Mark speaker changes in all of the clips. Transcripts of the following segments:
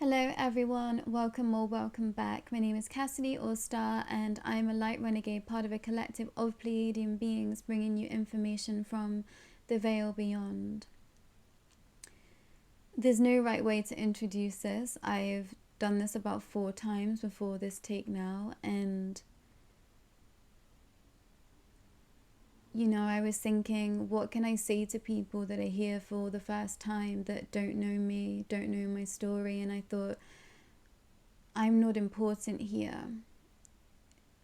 Speaker 1: Hello everyone, welcome or welcome back. My name is Cassidy or Starr, and I am a light renegade, part of a collective of Pleiadian beings bringing you information from the veil beyond. There's no right way to introduce this. I've done this about 4 times before this take now, and I was thinking, what can I say to people that are here for the first time, that don't know me, don't know my story? And I thought, I'm not important here.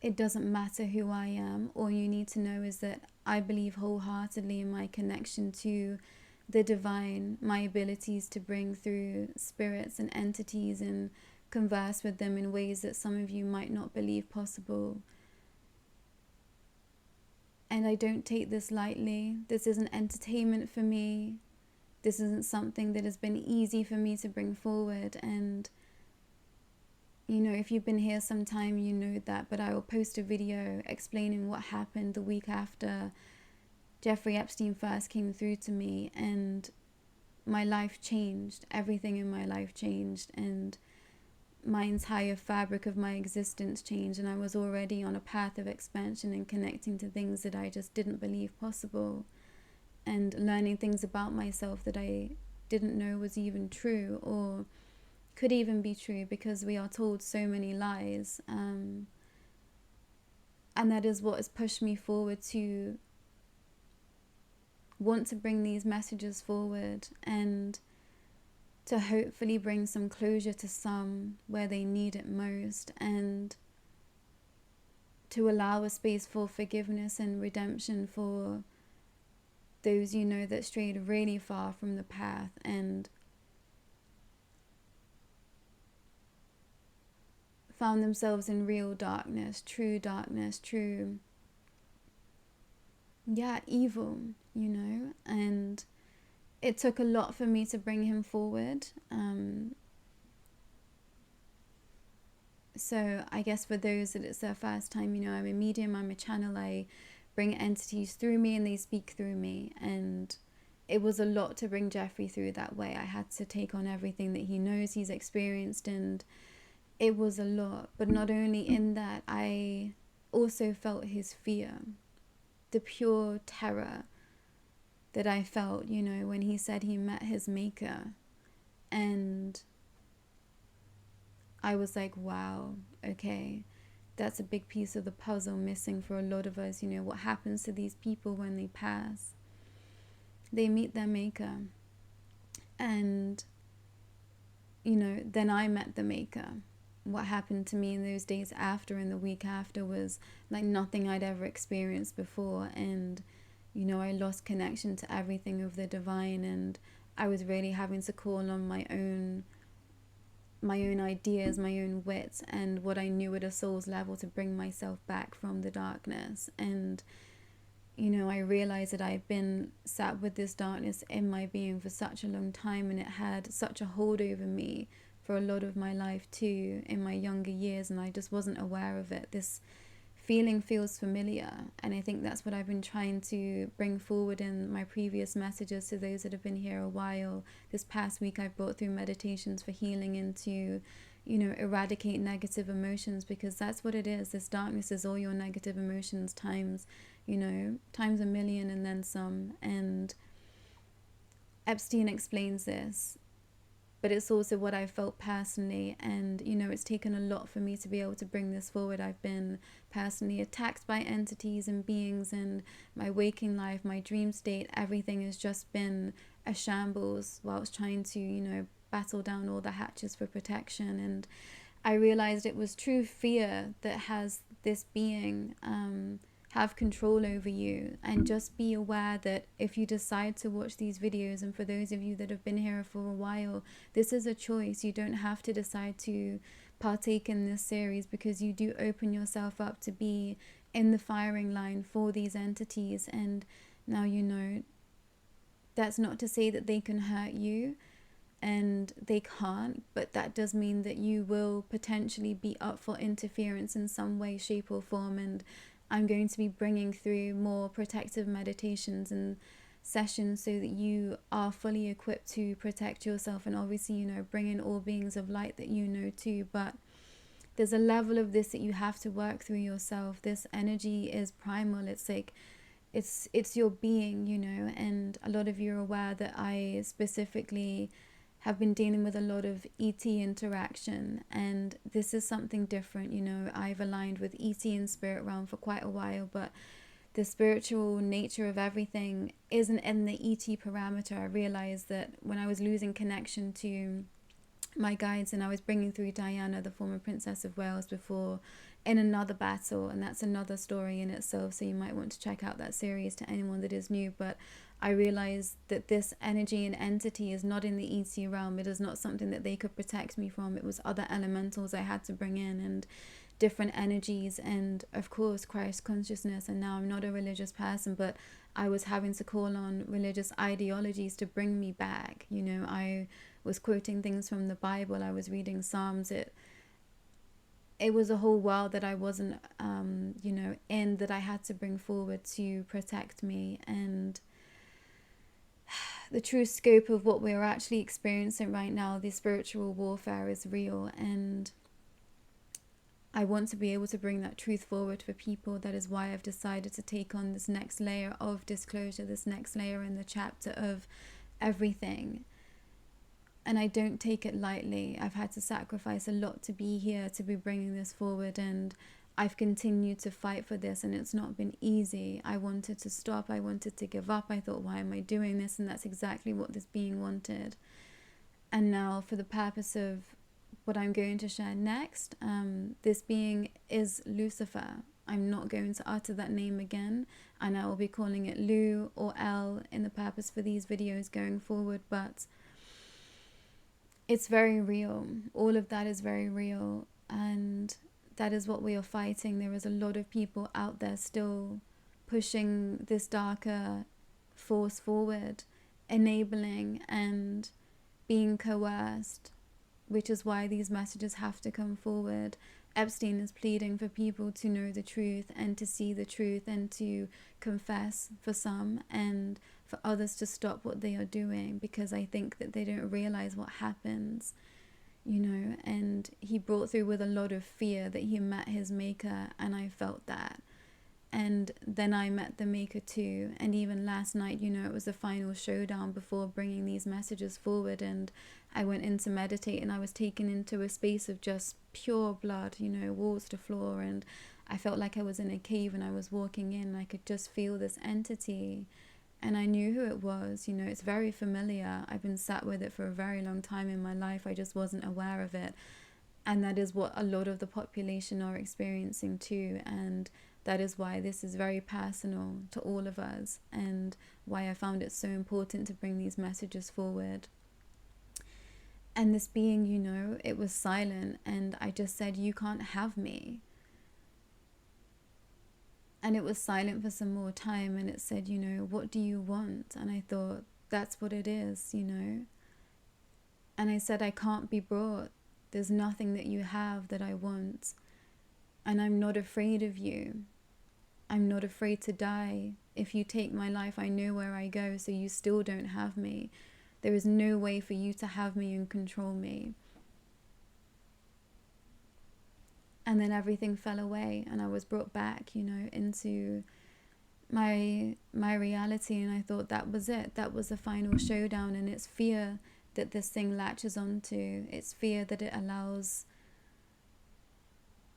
Speaker 1: It doesn't matter who I am. All you need to know is that I believe wholeheartedly in my connection to the divine, my abilities to bring through spirits and entities and converse with them in ways that some of you might not believe possible. And I don't take this lightly. This isn't entertainment for me. This isn't something that has been easy for me to bring forward. And, if you've been here some time, you know that. But I will post a video explaining what happened the week after Jeffery Epstein first came through to me. And my life changed. Everything in my life changed. And my entire fabric of my existence changed, and I was already on a path of expansion and connecting to things that I just didn't believe possible, and learning things about myself that I didn't know was even true or could even be true, because we are told so many lies, and that is what has pushed me forward to want to bring these messages forward and to hopefully bring some closure to some where they need it most, and to allow a space for forgiveness and redemption for those that strayed really far from the path and found themselves in real darkness, true evil, and it took a lot for me to bring him forward. So I guess for those that it's their first time, I'm a medium, I'm a channel, I bring entities through me and they speak through me. And it was a lot to bring Jeffery through that way. I had to take on everything that he knows, he's experienced, and it was a lot. But not only in that, I also felt his fear, the pure terror that I felt, when he said he met his maker. And I was like, wow, okay, that's a big piece of the puzzle missing for a lot of us. What happens to these people when they pass? They meet their maker. And, then I met the maker. What happened to me in those days after and the week after was like nothing I'd ever experienced before. And I lost connection to everything of the divine, and I was really having to call on my own ideas, my own wits, and what I knew at a soul's level to bring myself back from the darkness. And I realized that I've been sat with this darkness in my being for such a long time, and it had such a hold over me for a lot of my life too, in my younger years, and I just wasn't aware of it. This feeling feels familiar, and I think that's what I've been trying to bring forward in my previous messages to those that have been here a while. This past week I've brought through meditations for healing and to eradicate negative emotions, because that's what it is. This darkness is all your negative emotions times a million and then some. And Epstein explains this, but it's also what I felt personally. And it's taken a lot for me to be able to bring this forward. I've been personally attacked by entities and beings, and my waking life, my dream state, everything has just been a shambles whilst trying to battle down all the hatches for protection. And I realized it was true fear that has this being have control over you. And just be aware that if you decide to watch these videos, and for those of you that have been here for a while, this is a choice. You don't have to decide to partake in this series, because you do open yourself up to be in the firing line for these entities. And now that's not to say that they can hurt you, and they can't, but that does mean that you will potentially be up for interference in some way, shape or form. And I'm going to be bringing through more protective meditations and sessions so that you are fully equipped to protect yourself, and obviously, you know, bring in all beings of light that you know too. But there's a level of this that you have to work through yourself. This energy is primal. It's like it's your being, you know. And a lot of you are aware that I specifically have been dealing with a lot of ET interaction, and this is something different. You know, I've aligned with ET and spirit realm for quite a while, but the spiritual nature of everything isn't in the ET parameter. I realized that when I was losing connection to my guides, and I was bringing through Diana, the former Princess of Wales, before in another battle, and that's another story in itself, so you might want to check out that series to anyone that is new. But I realized that this energy and entity is not in the ET realm. It is not something that they could protect me from. It was other elementals I had to bring in, and different energies, and of course Christ consciousness. And now I'm not a religious person, but I was having to call on religious ideologies to bring me back. You know, I was quoting things from the Bible, I was reading Psalms. It was a whole world that I wasn't you know, in, that I had to bring forward to protect me. And the true scope of what we're actually experiencing right now, the spiritual warfare, is real, and I want to be able to bring that truth forward for people. That is why I've decided to take on this next layer of disclosure, this next layer in the chapter of everything. And I don't take it lightly. I've had to sacrifice a lot to be here, to be bringing this forward, and I've continued to fight for this, and it's not been easy. I wanted to stop. I wanted to give up. I thought, why am I doing this? And that's exactly what this being wanted. And now, for the purpose of what I'm going to share next, this being is Lucifer. I'm not going to utter that name again, and I will be calling it Lu or L in the purpose for these videos going forward. But it's very real. All of that is very real, and that is what we are fighting. There is a lot of people out there still pushing this darker force forward, enabling and being coerced, which is why these messages have to come forward. Epstein is pleading for people to know the truth and to see the truth and to confess, for some, and for others to stop what they are doing, because I think that they don't realize what happens, you know. And he brought through with a lot of fear that he met his maker, and I felt that. And then I met the maker too. And even last night, you know, it was the final showdown before bringing these messages forward, and I went in to meditate, and I was taken into a space of just pure blood, you know, walls to floor, and I felt like I was in a cave, and I was walking in, and I could just feel this entity, and I knew who it was. You know, it's very familiar. I've been sat with it for a very long time in my life. I just wasn't aware of it. And that is what a lot of the population are experiencing too. And that is why this is very personal to all of us, and why I found it so important to bring these messages forward. And this being, you know, it was silent, and I just said, you can't have me. And it was silent for some more time, and it said, you know, what do you want? And I thought, that's what it is, you know. And I said, I can't be brought. There's nothing that you have that I want. And I'm not afraid of you. I'm not afraid to die. If you take my life, I know where I go, so you still don't have me. There is no way for you to have me and control me. And then everything fell away, and I was brought back, you know, into my reality. And I thought that was it. That was the final showdown. And it's fear that this thing latches onto. It's fear that it allows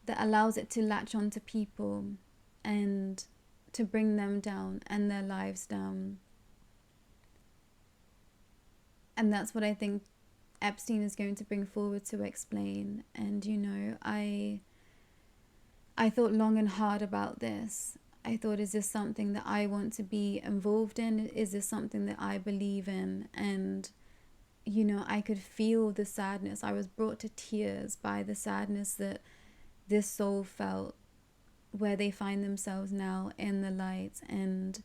Speaker 1: it to latch onto people and to bring them down and their lives down. And that's what I think Epstein is going to bring forward to explain. And, you know, I thought long and hard about this. I thought, is this something that I want to be involved in? Is this something that I believe in? And, you know, I could feel the sadness. I was brought to tears by the sadness that this soul felt, where they find themselves now in the light. And,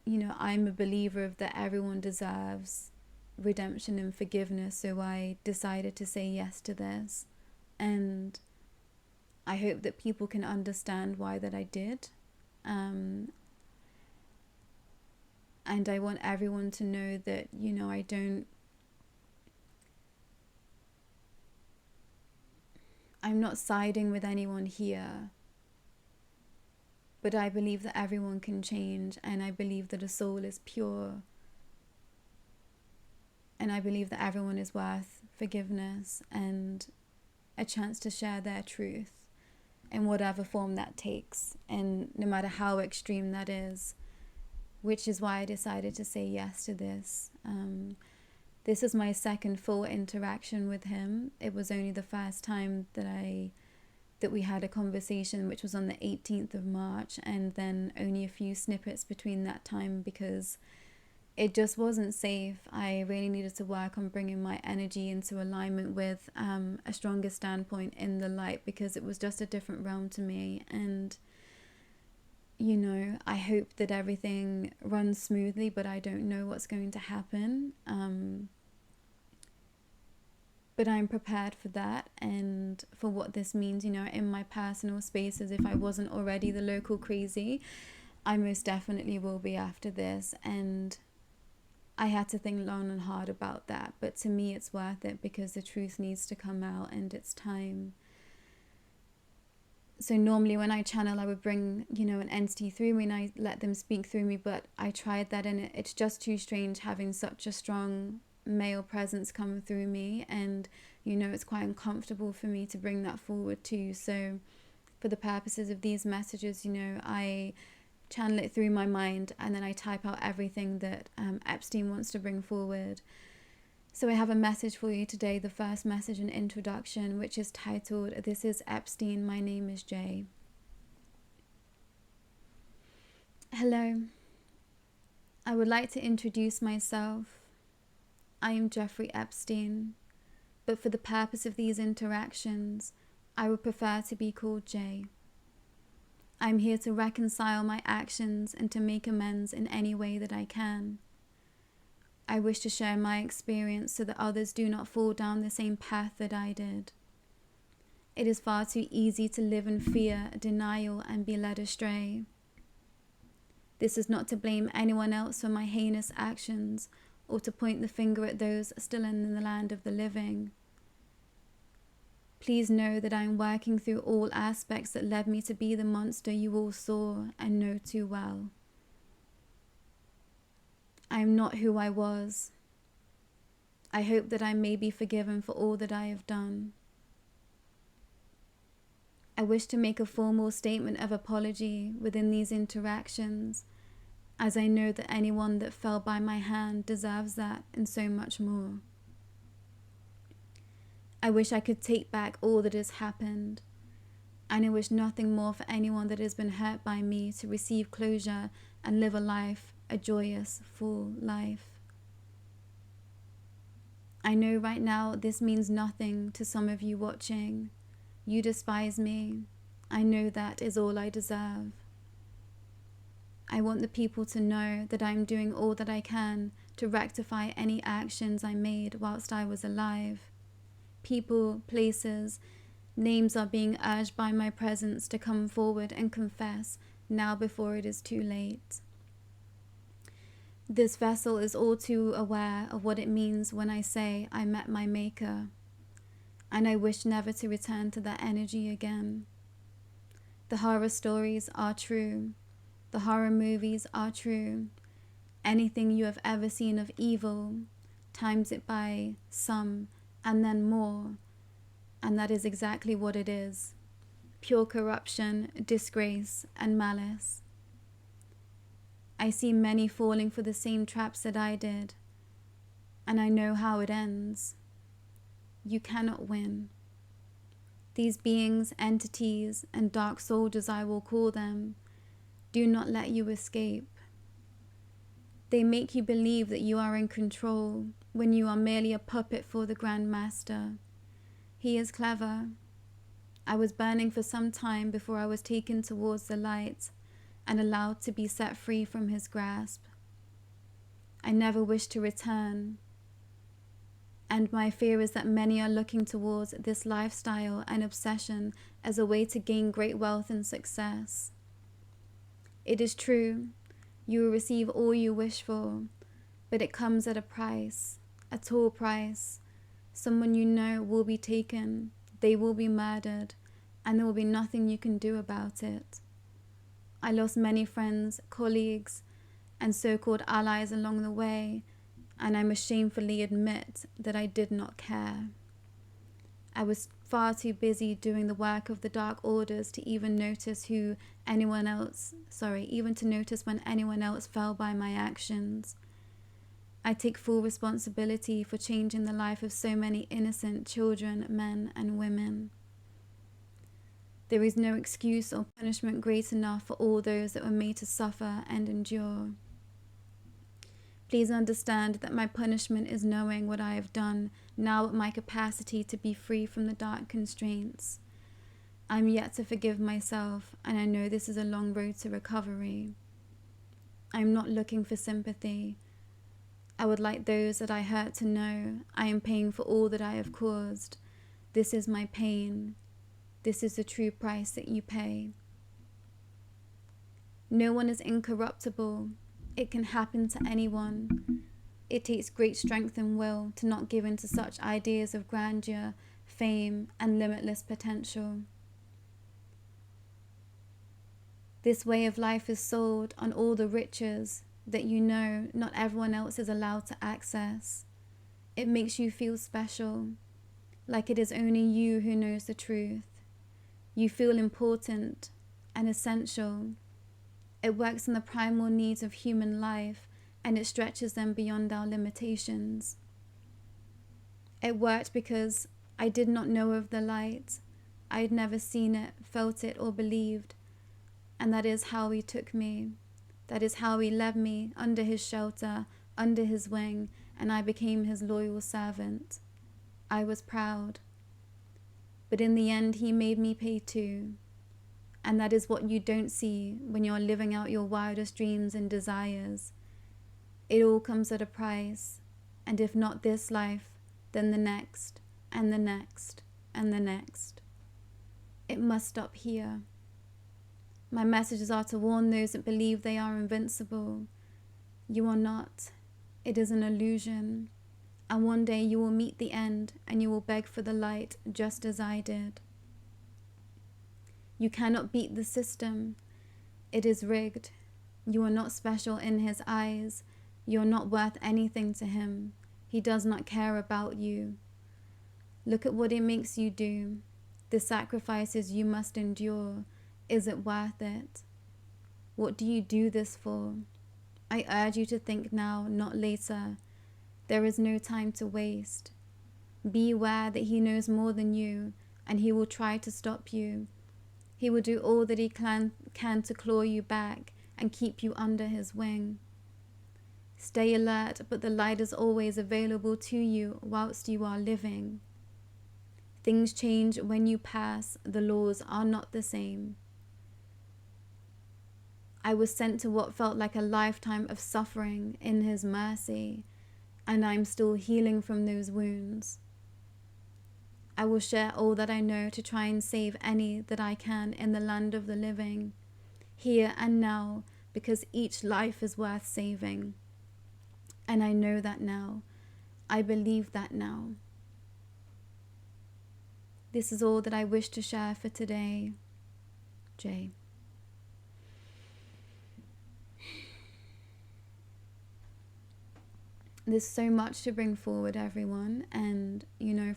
Speaker 1: you know, I'm a believer of that everyone deserves redemption and forgiveness, so I decided to say yes to this. And I hope that people can understand why that I did. And I want everyone to know that, I'm not siding with anyone here. But I believe that everyone can change, and I believe that a soul is pure. And I believe that everyone is worth forgiveness and a chance to share their truth in whatever form that takes, and no matter how extreme that is, which is why I decided to say yes to this. This is my second full interaction with him. It was only the first time that we had a conversation, which was on the 18th of March, and then only a few snippets between that time because it just wasn't safe. I really needed to work on bringing my energy into alignment with a stronger standpoint in the light, because it was just a different realm to me. And I hope that everything runs smoothly, but I don't know what's going to happen. But I'm prepared for that and for what this means, in my personal spaces. If I wasn't already the local crazy, I most definitely will be after this. And I had to think long and hard about that. But to me, it's worth it because the truth needs to come out and it's time. So normally when I channel, I would bring, an entity through me and I let them speak through me. But I tried that and it's just too strange having such a strong male presence come through me, and it's quite uncomfortable for me to bring that forward too. So for the purposes of these messages, I channel it through my mind and then I type out everything that Epstein wants to bring forward. So I have a message for you today, the first message and introduction, which is titled, "This is Epstein, my name is Jay." Hello, I would like to introduce myself. I am Jeffrey Epstein, but for the purpose of these interactions, I would prefer to be called Jay. I'm here to reconcile my actions and to make amends in any way that I can. I wish to share my experience so that others do not fall down the same path that I did. It is far too easy to live in fear, denial, and be led astray. This is not to blame anyone else for my heinous actions, or to point the finger at those still in the land of the living. Please know that I am working through all aspects that led me to be the monster you all saw and know too well. I am not who I was. I hope that I may be forgiven for all that I have done. I wish to make a formal statement of apology within these interactions, as I know that anyone that fell by my hand deserves that and so much more. I wish I could take back all that has happened, and I wish nothing more for anyone that has been hurt by me to receive closure and live a joyous, full life. I know right now this means nothing to some of you watching. You despise me. I know that is all I deserve. I want the people to know that I am doing all that I can to rectify any actions I made whilst I was alive. People, places, names are being urged by my presence to come forward and confess now before it is too late. This vessel is all too aware of what it means when I say I met my maker, and I wish never to return to that energy again. The horror stories are true. The horror movies are true. Anything you have ever seen of evil, times it by some and then more, and that is exactly what it is. Pure corruption, disgrace, and malice. I see many falling for the same traps that I did, and I know how it ends. You cannot win. These beings, entities, and dark soldiers I will call them, do not let you escape. They make you believe that you are in control when you are merely a puppet for the Grand Master. He is clever. I was burning for some time before I was taken towards the light and allowed to be set free from his grasp. I never wish to return, and my fear is that many are looking towards this lifestyle and obsession as a way to gain great wealth and success. It is true, You will receive all you wish for, but it comes at a price, a tall price. Someone you know will be taken, they will be murdered, and there will be nothing you can do about it. I lost many friends, colleagues, and so-called allies along the way, and I must shamefully admit that I did not care. I was far too busy doing the work of the Dark Orders to even notice even to notice when anyone else fell by my actions. I take full responsibility for changing the life of so many innocent children, men, and women. There is no excuse or punishment great enough for all those that were made to suffer and endure. Please understand that my punishment is knowing what I have done, now at my capacity to be free from the dark constraints. I am yet to forgive myself, and I know this is a long road to recovery. I am not looking for sympathy. I would like those that I hurt to know I am paying for all that I have caused. This is my pain. This is the true price that you pay. No one is incorruptible. It can happen to anyone. It takes great strength and will to not give in to such ideas of grandeur, fame, and limitless potential. This way of life is sold on all the riches that you know not everyone else is allowed to access. It makes you feel special, like it is only you who knows the truth. You feel important and essential. It works on the primal needs of human life, and it stretches them beyond our limitations. It worked because I did not know of the light. I had never seen it, felt it, or believed. And that is how he took me. That is how he led me under his shelter, under his wing, and I became his loyal servant. I was proud. But in the end, he made me pay too. And that is what you don't see when you're living out your wildest dreams and desires. It all comes at a price, and if not this life, then the next, and the next, and the next. It must stop here. My messages are to warn those that believe they are invincible. You are not. It is an illusion. And one day you will meet the end, and you will beg for the light, just as I did. You cannot beat the system. It is rigged. You are not special in his eyes. You are not worth anything to him. He does not care about you. Look at what it makes you do. The sacrifices you must endure. Is it worth it? What do you do this for? I urge you to think now, not later. There is no time to waste. Be aware that he knows more than you, and he will try to stop you. He will do all that he can to claw you back and keep you under his wing. Stay alert, but the light is always available to you whilst you are living. Things change when you pass. The laws are not the same. I was sent to what felt like a lifetime of suffering in his mercy, and I'm still healing from those wounds. I will share all that I know to try and save any that I can in the land of the living, here and now, because each life is worth saving. And I know that now. I believe that now. This is all that I wish to share for today. Jay. There's so much to bring forward, everyone, and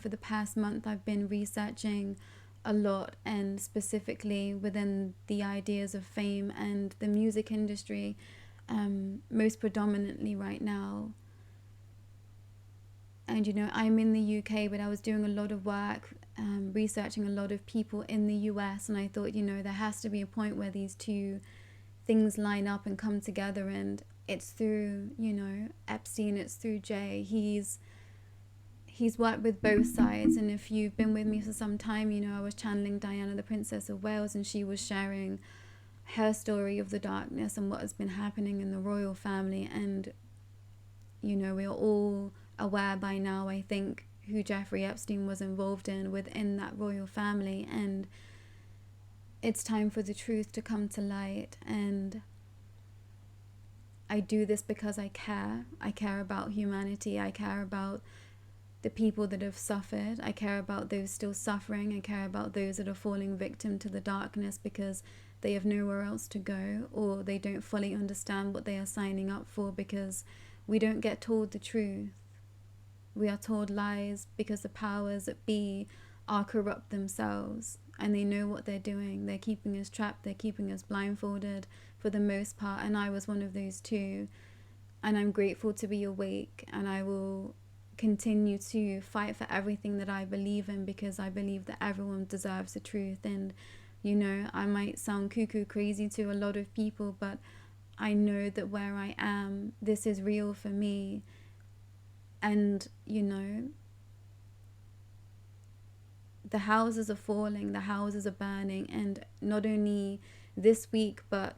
Speaker 1: for the past month I've been researching a lot, and specifically within the ideas of fame and the music industry, most predominantly right now. And I'm in the UK, but I was doing a lot of work researching a lot of people in the US, and I thought there has to be a point where these two things line up and come together, and it's through, Epstein, it's through Jay. He's worked with both sides, and if you've been with me for some time, I was channeling Diana, the Princess of Wales, and she was sharing her story of the darkness and what has been happening in the royal family, and, we are all aware by now, I think, who Jeffrey Epstein was involved in within that royal family, and it's time for the truth to come to light. And I do this because I care. I care about humanity. I care about the people that have suffered. I care about those still suffering. I care about those that are falling victim to the darkness because they have nowhere else to go, or they don't fully understand what they are signing up for, because we don't get told the truth. We are told lies because the powers that be are corrupt themselves, and they know what they're doing. They're keeping us trapped. They're keeping us blindfolded for the most part, and I was one of those too. And I'm grateful to be awake, and I will continue to fight for everything that I believe in, because I believe that everyone deserves the truth. And you know, I might sound cuckoo crazy to a lot of people, but I know that where I am, this is real for me. And you know, the houses are falling, the houses are burning, and not only this week, but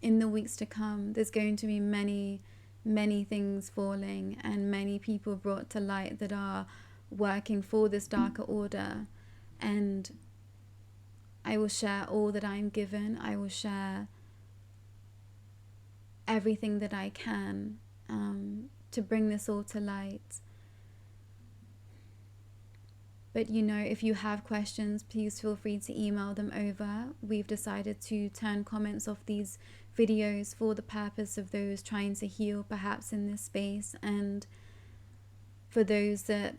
Speaker 1: in the weeks to come, there's going to be many things falling, and many people brought to light that are working for this darker order. And I will share all that I'm given. I will share everything that I can to bring this all to light. But you know, if you have questions, please feel free to email them over. We've decided to turn comments off these videos for the purpose of those trying to heal perhaps in this space, and for those that,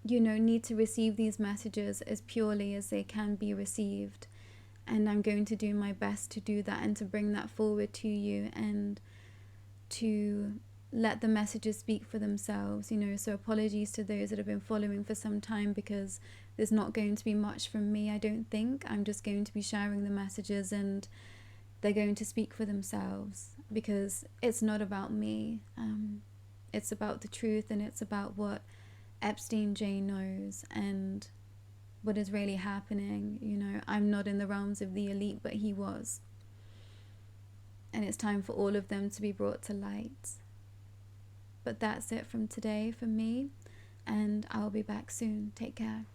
Speaker 1: you know, need to receive these messages as purely as they can be received. And I'm going to do my best to do that and to bring that forward to you, and to let the messages speak for themselves, you know. So apologies to those that have been following for some time, because there's not going to be much from me, I don't think. I'm just going to be sharing the messages, and they're going to speak for themselves, because it's not about me. It's about the truth, and it's about what Epstein J knows and what is really happening. You know, I'm not in the realms of the elite, but he was. And it's time for all of them to be brought to light. But that's it from today for me, and I'll be back soon. Take care.